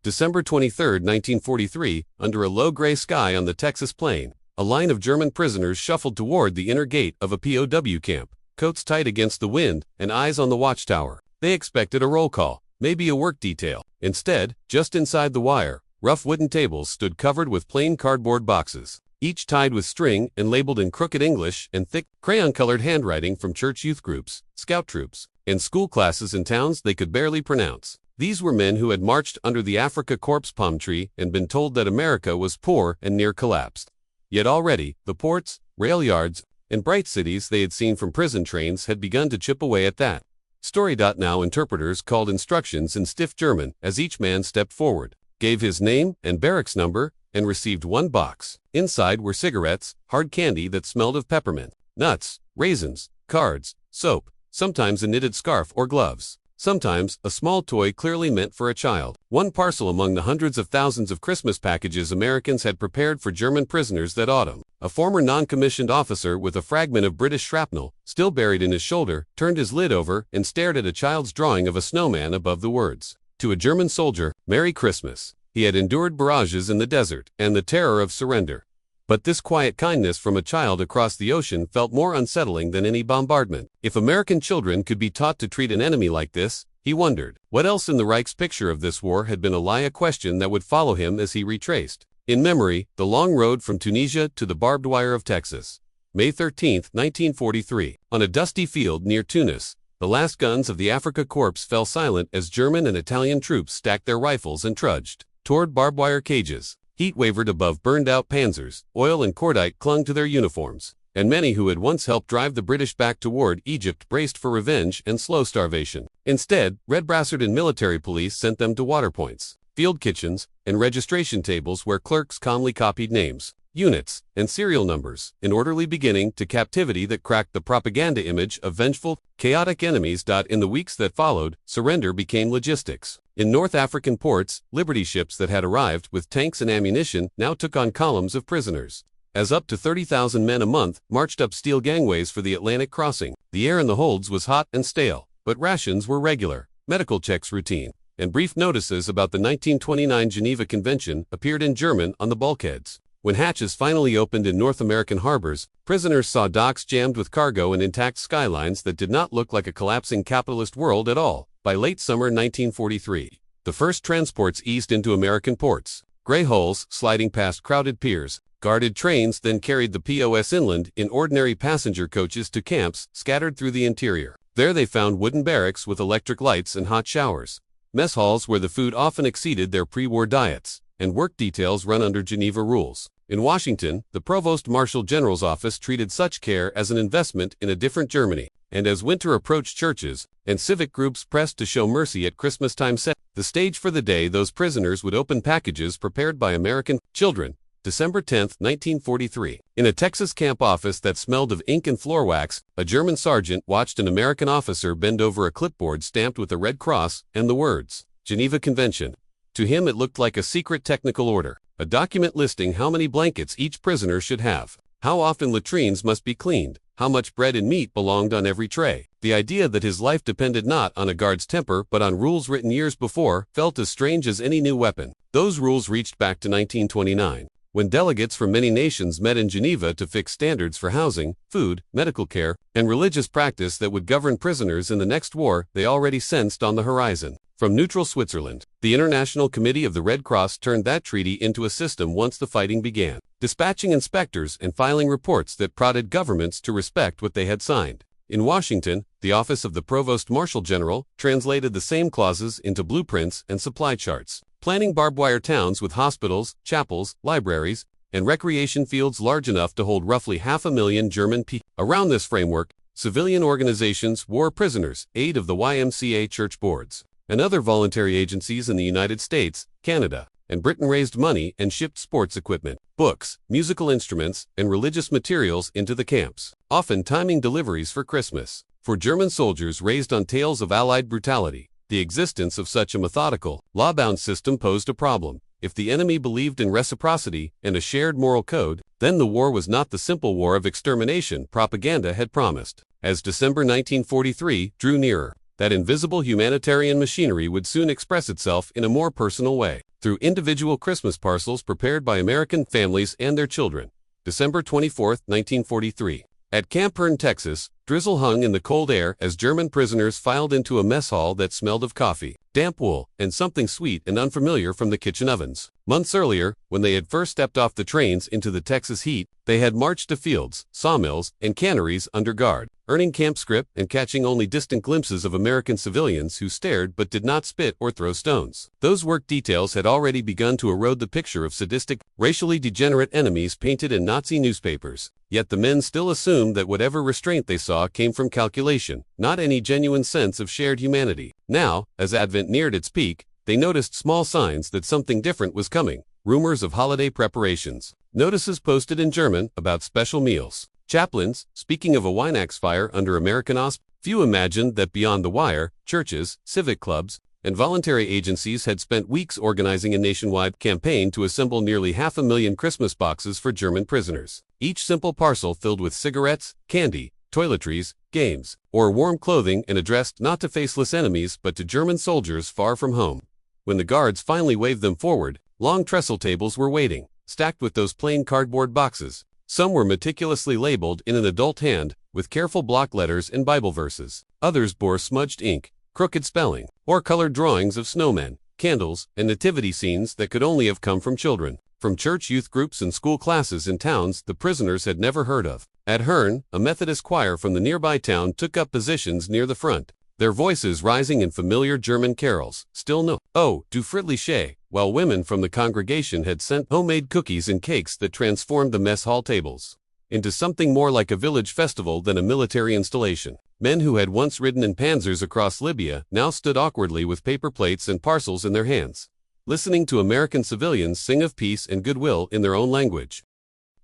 December 23, 1943, under a low gray sky on the Texas plain, a line of German prisoners shuffled toward the inner gate of a POW camp, coats tight against the wind and eyes on the watchtower. They expected a roll call, maybe a work detail. Instead, just inside the wire, rough wooden tables stood covered with plain cardboard boxes, each tied with string and labeled in crooked English and thick, crayon-colored handwriting from church youth groups, scout troops, and school classes in towns they could barely pronounce. These were men who had marched under the Africa Corps palm tree and been told that America was poor and near collapsed. Yet already, the ports, rail yards, and bright cities they had seen from prison trains had begun to chip away at that. Story.now interpreters called instructions in stiff German as each man stepped forward, gave his name and barracks number, and received one box. Inside were cigarettes, hard candy that smelled of peppermint, nuts, raisins, cards, soap, sometimes a knitted scarf or gloves, sometimes a small toy clearly meant for a child. One parcel among the hundreds of thousands of Christmas packages Americans had prepared for German prisoners that autumn. A former non-commissioned officer with a fragment of British shrapnel, still buried in his shoulder, turned his lid over and stared at a child's drawing of a snowman above the words, "To a German soldier, Merry Christmas." He had endured barrages in the desert and the terror of surrender. But this quiet kindness from a child across the ocean felt more unsettling than any bombardment. If American children could be taught to treat an enemy like this, he wondered. What else in the Reich's picture of this war had been a lie, a question that would follow him as he retraced, in memory, the long road from Tunisia to the barbed wire of Texas. May 13, 1943. On a dusty field near Tunis, the last guns of the Africa Corps fell silent as German and Italian troops stacked their rifles and trudged toward barbed wire cages. Heat wavered above burned-out panzers, oil and cordite clung to their uniforms, and many who had once helped drive the British back toward Egypt braced for revenge and slow starvation. Instead, red-brassard and military police sent them to water points, field kitchens, and registration tables where clerks calmly copied names, units, and serial numbers, an orderly beginning to captivity that cracked the propaganda image of vengeful, chaotic enemies. In the weeks that followed, surrender became logistics. In North African ports, Liberty ships that had arrived with tanks and ammunition now took on columns of prisoners, as up to 30,000 men a month marched up steel gangways for the Atlantic crossing. The air in the holds was hot and stale, but rations were regular, medical checks routine, and brief notices about the 1929 Geneva Convention appeared in German on the bulkheads. When hatches finally opened in North American harbors, prisoners saw docks jammed with cargo and intact skylines that did not look like a collapsing capitalist world at all. By late summer 1943, the first transports eased into American ports. Gray hulls sliding past crowded piers, guarded trains then carried the POS inland in ordinary passenger coaches to camps scattered through the interior. There they found wooden barracks with electric lights and hot showers, mess halls where the food often exceeded their pre-war diets, and work details run under Geneva rules. In Washington, the Provost Marshal General's office treated such care as an investment in a different Germany, and as winter approached, churches and civic groups pressed to show mercy at Christmas time set the stage for the day those prisoners would open packages prepared by American children. December 10, 1943. In a Texas camp office that smelled of ink and floor wax, a German sergeant watched an American officer bend over a clipboard stamped with a red cross and the words, Geneva Convention. To him it looked like a secret technical order, a document listing how many blankets each prisoner should have, how often latrines must be cleaned, how much bread and meat belonged on every tray. The idea that his life depended not on a guard's temper but on rules written years before felt as strange as any new weapon. Those rules reached back to 1929, when delegates from many nations met in Geneva to fix standards for housing, food, medical care, and religious practice that would govern prisoners in the next war they already sensed on the horizon. From neutral Switzerland, the International Committee of the Red Cross turned that treaty into a system once the fighting began, dispatching inspectors and filing reports that prodded governments to respect what they had signed. In Washington, the Office of the Provost Marshal General translated the same clauses into blueprints and supply charts, planning barbed wire towns with hospitals, chapels, libraries, and recreation fields large enough to hold roughly 500,000 German people. Around this framework, civilian organizations, war prisoners, aid of the YMCA church boards, and other voluntary agencies in the United States, Canada, and Britain raised money and shipped sports equipment, books, musical instruments, and religious materials into the camps, often timing deliveries for Christmas. For German soldiers raised on tales of Allied brutality, the existence of such a methodical, law-bound system posed a problem. If the enemy believed in reciprocity and a shared moral code, then the war was not the simple war of extermination propaganda had promised. As December 1943 drew nearer, that invisible humanitarian machinery would soon express itself in a more personal way. through individual Christmas parcels prepared by American families and their children. December 24, 1943. At Camp Hearn, Texas, drizzle hung in the cold air as German prisoners filed into a mess hall that smelled of coffee, damp wool, and something sweet and unfamiliar from the kitchen ovens. Months earlier, when they had first stepped off the trains into the Texas heat, they had marched to fields, sawmills, and canneries under guard, earning camp scrip and catching only distant glimpses of American civilians who stared but did not spit or throw stones. Those work details had already begun to erode the picture of sadistic, racially degenerate enemies painted in Nazi newspapers. Yet the men still assumed that whatever restraint they saw came from calculation, not any genuine sense of shared humanity. Now, as Advent neared its peak, they noticed small signs that something different was coming. Rumors of holiday preparations. Notices posted in German about special meals. Chaplains, speaking of a Weihnachts fire under American auspices. Few imagined that beyond the wire, churches, civic clubs, and voluntary agencies had spent weeks organizing a nationwide campaign to assemble nearly 500,000 Christmas boxes for German prisoners. Each simple parcel filled with cigarettes, candy, toiletries, games, or warm clothing and addressed not to faceless enemies but to German soldiers far from home. When the guards finally waved them forward, long trestle tables were waiting, stacked with those plain cardboard boxes. Some were meticulously labeled in an adult hand, with careful block letters and Bible verses. Others bore smudged ink, crooked spelling, or colored drawings of snowmen, candles, and nativity scenes that could only have come from children. From church youth groups and school classes in towns the prisoners had never heard of. At Hearn, a Methodist choir from the nearby town took up positions near the front, their voices rising in familiar German carols, Still No, Oh, Du Friedliche, while women from the congregation had sent homemade cookies and cakes that transformed the mess hall tables into something more like a village festival than a military installation. Men who had once ridden in panzers across Libya now stood awkwardly with paper plates and parcels in their hands, listening to American civilians sing of peace and goodwill in their own language.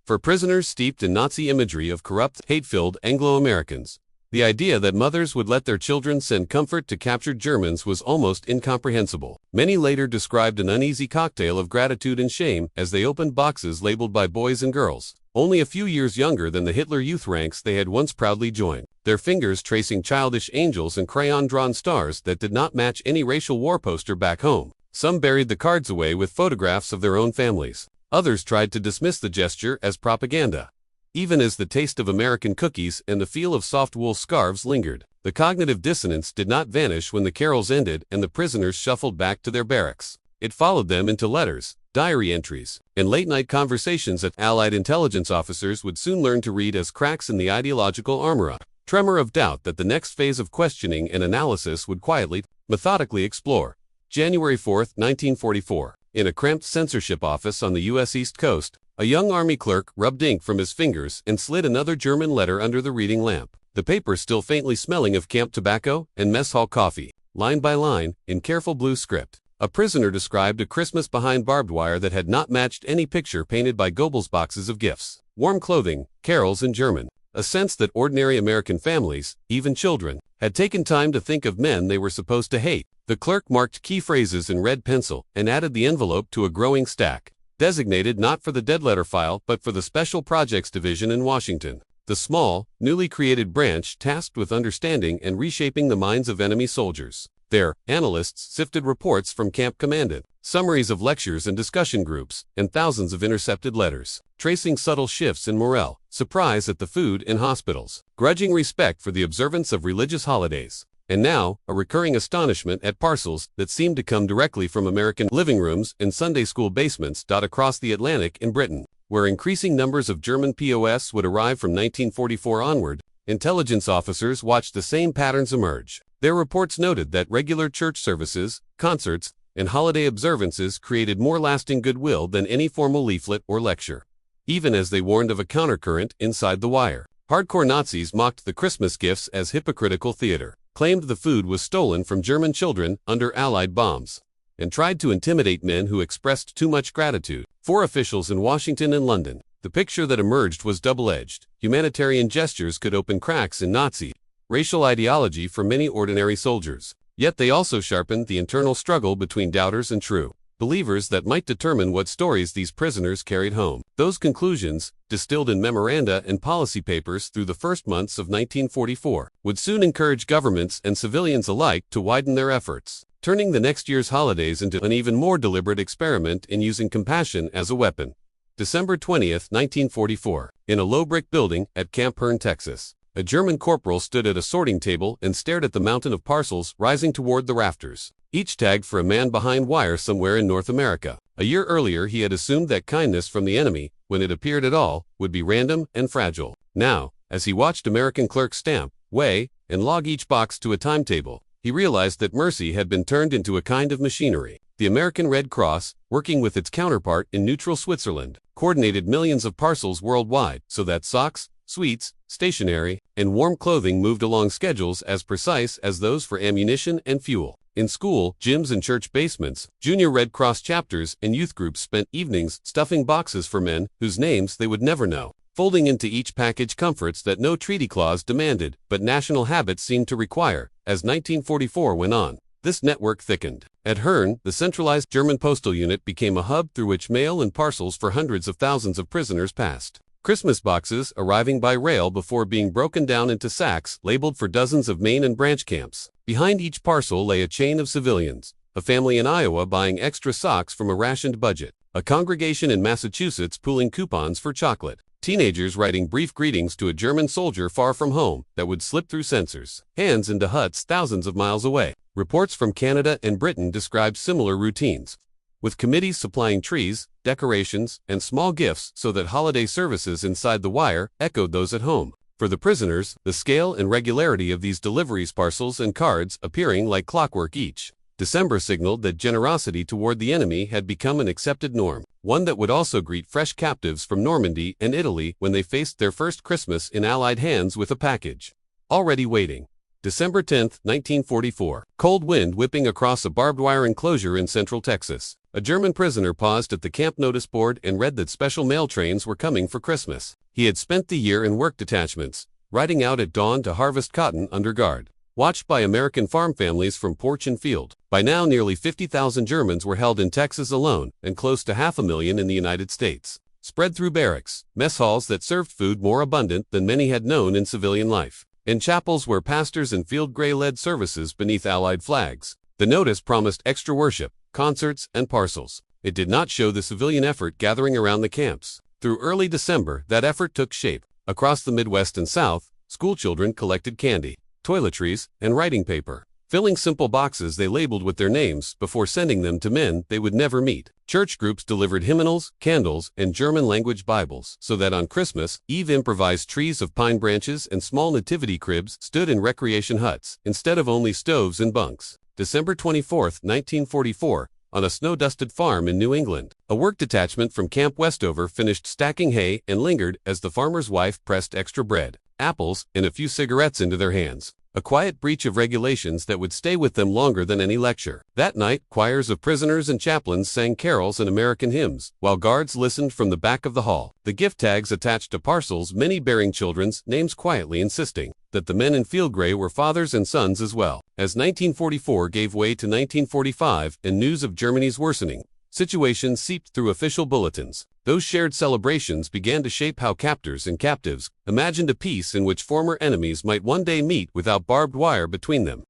For prisoners steeped in Nazi imagery of corrupt, hate-filled Anglo-Americans, the idea that mothers would let their children send comfort to captured Germans was almost incomprehensible. Many later described an uneasy cocktail of gratitude and shame as they opened boxes labeled by boys and girls, only a few years younger than the Hitler Youth ranks they had once proudly joined, their fingers tracing childish angels and crayon-drawn stars that did not match any racial war poster back home. Some buried the cards away with photographs of their own families. Others tried to dismiss the gesture as propaganda. Even as the taste of American cookies and the feel of soft wool scarves lingered, the cognitive dissonance did not vanish when the carols ended and the prisoners shuffled back to their barracks. It followed them into letters, diary entries, and late-night conversations that Allied intelligence officers would soon learn to read as cracks in the ideological armor, a tremor of doubt that the next phase of questioning and analysis would quietly, methodically explore. January 4, 1944. In a cramped censorship office on the U.S. East Coast, a young Army clerk rubbed ink from his fingers and slid another German letter under the reading lamp, the paper still faintly smelling of camp tobacco and mess hall coffee. Line by line, in careful blue script, a prisoner described a Christmas behind barbed wire that had not matched any picture painted by Goebbels' boxes of gifts. Warm clothing, carols in German, a sense that ordinary American families, even children, had taken time to think of men they were supposed to hate. The clerk marked key phrases in red pencil and added the envelope to a growing stack, designated not for the dead letter file but for the Special Projects Division in Washington, the small, newly created branch tasked with understanding and reshaping the minds of enemy soldiers. There, analysts sifted reports from Camp Commandant, summaries of lectures and discussion groups, and thousands of intercepted letters, tracing subtle shifts in morale, surprise at the food in hospitals, grudging respect for the observance of religious holidays, and now, a recurring astonishment at parcels that seemed to come directly from American living rooms and Sunday school basements across the Atlantic in Britain, where increasing numbers of German POWs would arrive from 1944 onward. Intelligence officers watched the same patterns emerge. Their reports noted that regular church services, concerts, and holiday observances created more lasting goodwill than any formal leaflet or lecture. Even as they warned of a countercurrent inside the wire, hardcore Nazis mocked the Christmas gifts as hypocritical theater, claimed the food was stolen from German children under Allied bombs, and tried to intimidate men who expressed too much gratitude. For officials in Washington and London, the picture that emerged was double-edged. Humanitarian gestures could open cracks in Nazi racial ideology for many ordinary soldiers. Yet they also sharpened the internal struggle between doubters and true believers that might determine what stories these prisoners carried home. Those conclusions, distilled in memoranda and policy papers through the first months of 1944, would soon encourage governments and civilians alike to widen their efforts. turning the next year's holidays into an even more deliberate experiment in using compassion as a weapon. December 20th, 1944. In a low brick building at Camp Hearn, Texas, a German corporal stood at a sorting table and stared at the mountain of parcels rising toward the rafters, each tagged for a man behind wire somewhere in North America. A year earlier he had assumed that kindness from the enemy, when it appeared at all, would be random and fragile. Now, as he watched American clerks stamp, weigh, and log each box to a timetable, he realized that mercy had been turned into a kind of machinery. The American Red Cross, working with its counterpart in neutral Switzerland, coordinated millions of parcels worldwide so that socks, sweets, stationery, and warm clothing moved along schedules as precise as those for ammunition and fuel. In school, gyms and church basements, junior Red Cross chapters and youth groups spent evenings stuffing boxes for men whose names they would never know, folding into each package comforts that no treaty clause demanded but national habits seemed to require. As 1944 went on, this network thickened. At Hearn, the centralized German postal unit became a hub through which mail and parcels for hundreds of thousands of prisoners passed. Christmas boxes arriving by rail before being broken down into sacks labeled for dozens of main and branch camps. Behind each parcel lay a chain of civilians, a family in Iowa buying extra socks from a rationed budget, a congregation in Massachusetts pooling coupons for chocolate, teenagers writing brief greetings to a German soldier far from home that would slip through sensors, hands into huts thousands of miles away. Reports from Canada and Britain described similar routines, with committees supplying trees, decorations, and small gifts so that holiday services inside the wire echoed those at home. For the prisoners, the scale and regularity of these deliveries, parcels and cards appearing like clockwork each December signaled that generosity toward the enemy had become an accepted norm, one that would also greet fresh captives from Normandy and Italy when they faced their first Christmas in Allied hands with a package already waiting. December 10, 1944. Cold wind whipping across a barbed wire enclosure in central Texas. A German prisoner paused at the camp notice board and read that special mail trains were coming for Christmas. He had spent the year in work detachments, riding out at dawn to harvest cotton under guard, watched by American farm families from porch and field. By now nearly 50,000 Germans were held in Texas alone, and close to 500,000 in the United States, spread through barracks, mess halls that served food more abundant than many had known in civilian life, and chapels where pastors and field gray led services beneath Allied flags. The notice promised extra worship, concerts, and parcels. It did not show the civilian effort gathering around the camps. Through early December, that effort took shape. Across the Midwest and South, schoolchildren collected candy, toiletries, and writing paper, filling simple boxes they labeled with their names before sending them to men they would never meet. Church groups delivered hymnals, candles, and German-language Bibles, so that on Christmas Eve improvised trees of pine branches and small nativity cribs stood in recreation huts, instead of only stoves and bunks. December 24, 1944, on a snow-dusted farm in New England, a work detachment from Camp Westover finished stacking hay and lingered as the farmer's wife pressed extra bread, apples, and a few cigarettes into their hands. A quiet breach of regulations that would stay with them longer than any lecture. That night, choirs of prisoners and chaplains sang carols and American hymns, while guards listened from the back of the hall. The gift tags attached to parcels, many bearing children's names, quietly insisting that the men in field gray were fathers and sons as well. As 1944 gave way to 1945 and news of Germany's worsening situation seeped through official bulletins, those shared celebrations began to shape how captors and captives imagined a peace in which former enemies might one day meet without barbed wire between them.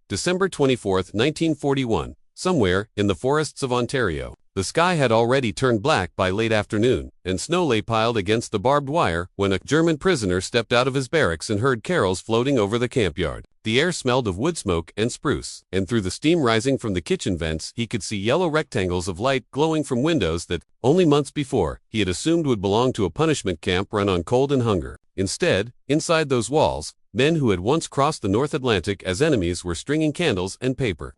December 24, 1941, somewhere in the forests of Ontario, the sky had already turned black by late afternoon, and snow lay piled against the barbed wire when a German prisoner stepped out of his barracks and heard carols floating over the campyard. The air smelled of wood smoke and spruce, and through the steam rising from the kitchen vents he could see yellow rectangles of light glowing from windows that, only months before, he had assumed would belong to a punishment camp run on cold and hunger. Instead, inside those walls, men who had once crossed the North Atlantic as enemies were stringing candles and paper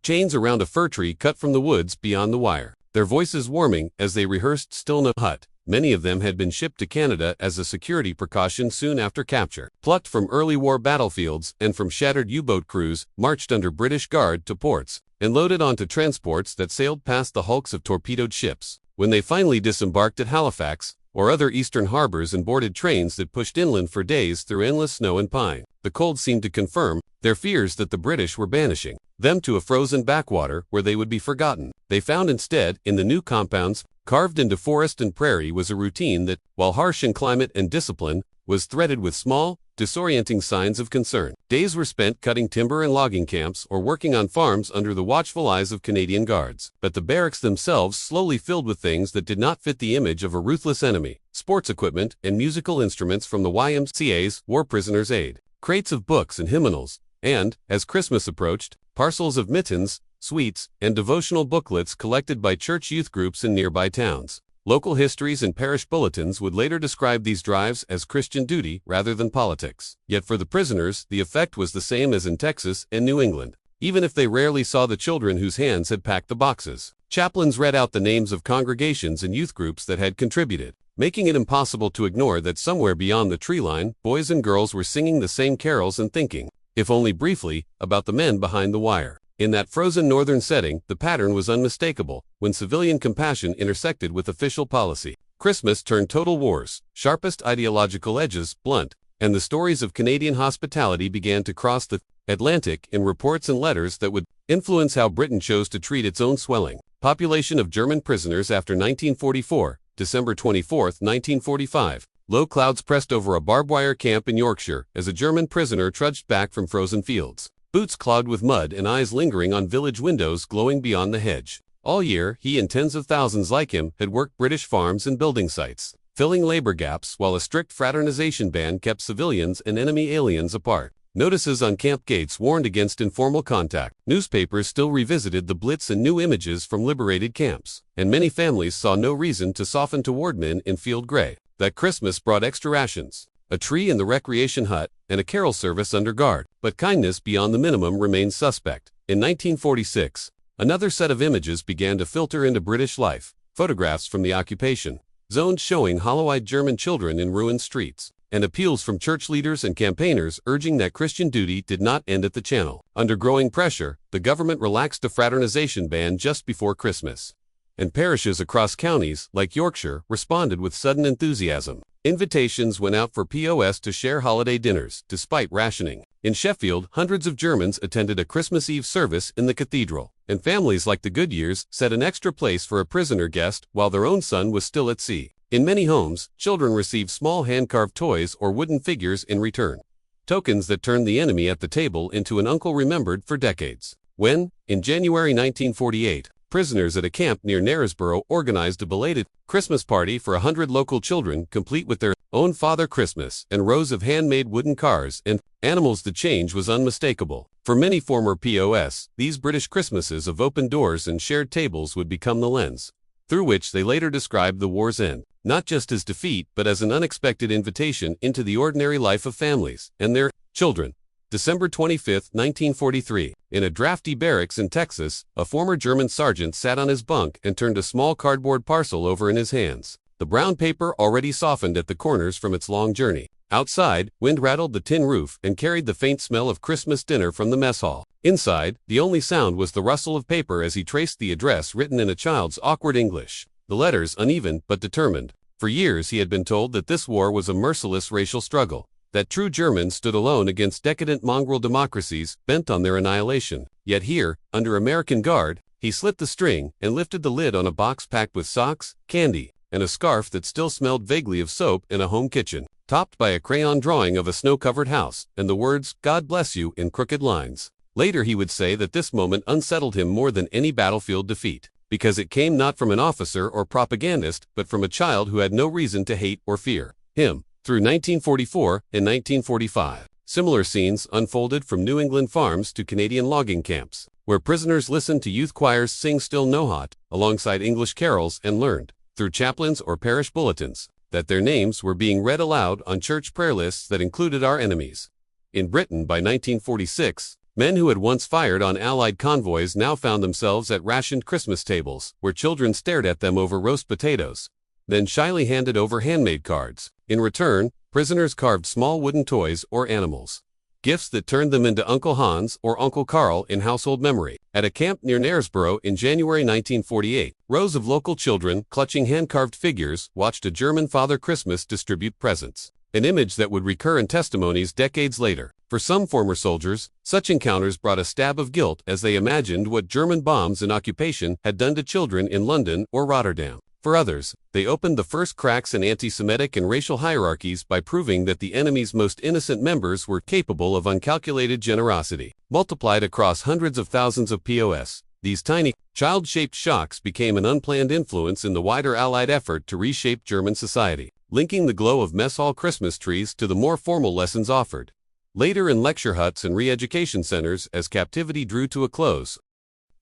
chains around a fir tree cut from the woods beyond the wire, their voices warming as they rehearsed Still No Hut. Many of them had been shipped to Canada as a security precaution soon after capture, plucked from early war battlefields and from shattered U-boat crews, marched under British guard to ports, and loaded onto transports that sailed past the hulks of torpedoed ships. When they finally disembarked at Halifax, or other eastern harbors, and boarded trains that pushed inland for days through endless snow and pine, the cold seemed to confirm their fears that the British were banishing them to a frozen backwater where they would be forgotten. They found instead, in the new compounds, carved into forest and prairie, was a routine that, while harsh in climate and discipline, was threaded with small, disorienting signs of concern. Days were spent cutting timber in logging camps or working on farms under the watchful eyes of Canadian guards. But the barracks themselves slowly filled with things that did not fit the image of a ruthless enemy: sports equipment and musical instruments from the YMCA's War Prisoners' Aid, crates of books and hymnals, and, as Christmas approached, parcels of mittens, sweets, and devotional booklets collected by church youth groups in nearby towns. Local histories and parish bulletins would later describe these drives as Christian duty rather than politics. Yet for the prisoners, the effect was the same as in Texas and New England, even if they rarely saw the children whose hands had packed the boxes. Chaplains read out the names of congregations and youth groups that had contributed, making it impossible to ignore that somewhere beyond the tree line, boys and girls were singing the same carols and thinking, if only briefly, about the men behind the wire. In that frozen northern setting, the pattern was unmistakable when civilian compassion intersected with official policy. Christmas turned total wars, sharpest ideological edges blunt, and the stories of Canadian hospitality began to cross the Atlantic in reports and letters that would influence how Britain chose to treat its own swelling population of German prisoners after 1944, December 24, 1945. Low clouds pressed over a barbed wire camp in Yorkshire as a German prisoner trudged back from frozen fields, boots clogged with mud and eyes lingering on village windows glowing beyond the hedge. All year, he and tens of thousands like him had worked British farms and building sites, filling labor gaps while a strict fraternization ban kept civilians and enemy aliens apart. Notices on camp gates warned against informal contact. Newspapers still revisited the Blitz and new images from liberated camps, and many families saw no reason to soften toward men in field gray. That Christmas brought extra rations, a tree in the recreation hut, and a carol service under guard. But kindness beyond the minimum remained suspect. In 1946, another set of images began to filter into British life: photographs from the occupation zones showing hollow-eyed German children in ruined streets, and appeals from church leaders and campaigners urging that Christian duty did not end at the Channel. Under growing pressure, the government relaxed the fraternization ban just before Christmas, and parishes across counties, like Yorkshire, responded with sudden enthusiasm. Invitations went out for POS to share holiday dinners, despite rationing. In Sheffield, hundreds of Germans attended a Christmas Eve service in the cathedral, and families like the Goodyears set an extra place for a prisoner guest while their own son was still at sea. In many homes, children received small hand-carved toys or wooden figures in return, tokens that turned the enemy at the table into an uncle remembered for decades. When, in January 1948, prisoners at a camp near Knaresborough organized a belated Christmas party for 100 local children, complete with their own Father Christmas and rows of handmade wooden cars and animals, the change was unmistakable. For many former POS, these British Christmases of open doors and shared tables would become the lens through which they later described the war's end, not just as defeat but as an unexpected invitation into the ordinary life of families and their children. December 25, 1943, in a drafty barracks in Texas, a former German sergeant sat on his bunk and turned a small cardboard parcel over in his hands, the brown paper already softened at the corners from its long journey. Outside, wind rattled the tin roof and carried the faint smell of Christmas dinner from the mess hall. Inside, the only sound was the rustle of paper as he traced the address written in a child's awkward English, the letters uneven but determined. For years he had been told that this war was a merciless racial struggle, that true Germans stood alone against decadent mongrel democracies bent on their annihilation. Yet here, under American guard, he slit the string and lifted the lid on a box packed with socks, candy, and a scarf that still smelled vaguely of soap in a home kitchen, topped by a crayon drawing of a snow-covered house, and the words, "God bless you," in crooked lines. Later he would say that this moment unsettled him more than any battlefield defeat, because it came not from an officer or propagandist, but from a child who had no reason to hate or fear him. Through 1944 and 1945, similar scenes unfolded from New England farms to Canadian logging camps, where prisoners listened to youth choirs sing Still Nohot alongside English carols and learned, through chaplains or parish bulletins, that their names were being read aloud on church prayer lists that included our enemies. In Britain by 1946, men who had once fired on Allied convoys now found themselves at rationed Christmas tables, where children stared at them over roast potatoes, then shyly handed over handmade cards. In return, prisoners carved small wooden toys or animals, gifts that turned them into Uncle Hans or Uncle Carl in household memory. At a camp near Knaresborough in January 1948, rows of local children, clutching hand-carved figures, watched a German Father Christmas distribute presents, an image that would recur in testimonies decades later. For some former soldiers, such encounters brought a stab of guilt as they imagined what German bombs in occupation had done to children in London or Rotterdam. For others, they opened the first cracks in anti-Semitic and racial hierarchies by proving that the enemy's most innocent members were capable of uncalculated generosity. Multiplied across hundreds of thousands of POS, these tiny, child-shaped shocks became an unplanned influence in the wider Allied effort to reshape German society, linking the glow of mess hall Christmas trees to the more formal lessons offered later in lecture huts and re-education centers as captivity drew to a close.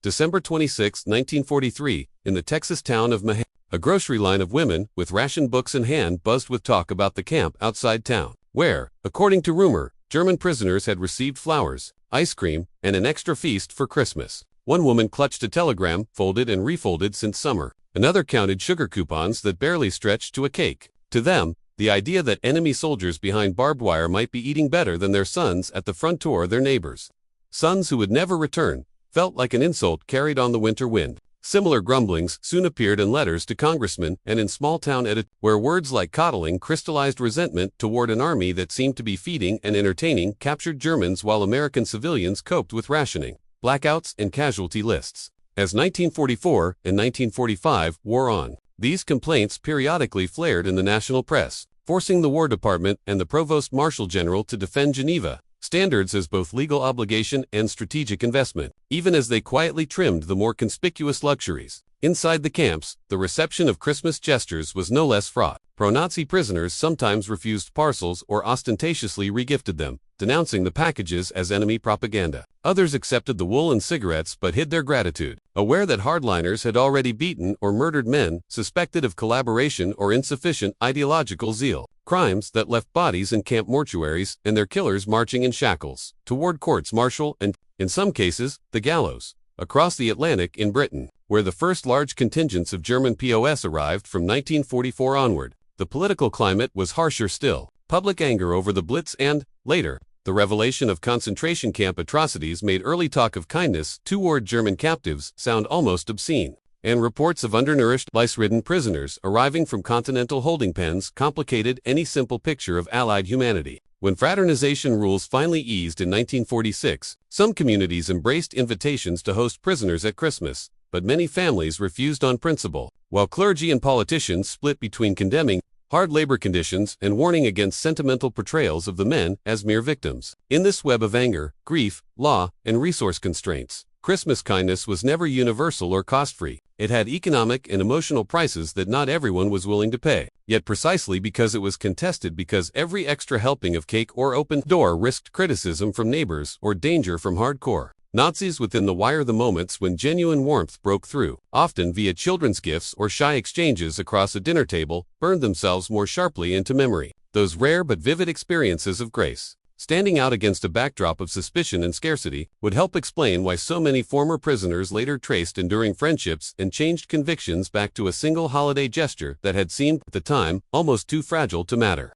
December 26, 1943, in the Texas town of Mahanoy, a grocery line of women, with ration books in hand, buzzed with talk about the camp outside town, where, according to rumor, German prisoners had received flowers, ice cream, and an extra feast for Christmas. One woman clutched a telegram, folded and refolded since summer. Another counted sugar coupons that barely stretched to a cake. To them, the idea that enemy soldiers behind barbed wire might be eating better than their sons at the front door their neighbors, sons who would never return, felt like an insult carried on the winter wind. Similar grumblings soon appeared in letters to congressmen and in small-town editors, where words like coddling crystallized resentment toward an army that seemed to be feeding and entertaining captured Germans while American civilians coped with rationing, blackouts, and casualty lists. As 1944 and 1945 wore on, these complaints periodically flared in the national press, forcing the War Department and the Provost Marshal General to defend Geneva standards as both legal obligation and strategic investment, even as they quietly trimmed the more conspicuous luxuries. Inside the camps, the reception of Christmas gestures was no less fraught. Pro-Nazi prisoners sometimes refused parcels or ostentatiously regifted them, denouncing the packages as enemy propaganda. Others accepted the wool and cigarettes but hid their gratitude, aware that hardliners had already beaten or murdered men suspected of collaboration or insufficient ideological zeal. Crimes that left bodies in camp mortuaries and their killers marching in shackles toward courts martial and, in some cases, the gallows. Across the Atlantic in Britain, where the first large contingents of German POS arrived from 1944 onward, the political climate was harsher still. Public anger over the Blitz and, later, the revelation of concentration camp atrocities made early talk of kindness toward German captives sound almost obscene, and reports of undernourished, lice-ridden prisoners arriving from continental holding pens complicated any simple picture of Allied humanity. When fraternization rules finally eased in 1946, some communities embraced invitations to host prisoners at Christmas, but many families refused on principle, while clergy and politicians split between condemning hard labor conditions and warning against sentimental portrayals of the men as mere victims. In this web of anger, grief, law, and resource constraints, Christmas kindness was never universal or cost-free. It had economic and emotional prices that not everyone was willing to pay. Yet precisely because it was contested, because every extra helping of cake or open door risked criticism from neighbors or danger from hardcore Nazis within the wire, the moments when genuine warmth broke through, often via children's gifts or shy exchanges across a dinner table, burned themselves more sharply into memory. Those rare but vivid experiences of grace, standing out against a backdrop of suspicion and scarcity, would help explain why so many former prisoners later traced enduring friendships and changed convictions back to a single holiday gesture that had seemed, at the time, almost too fragile to matter.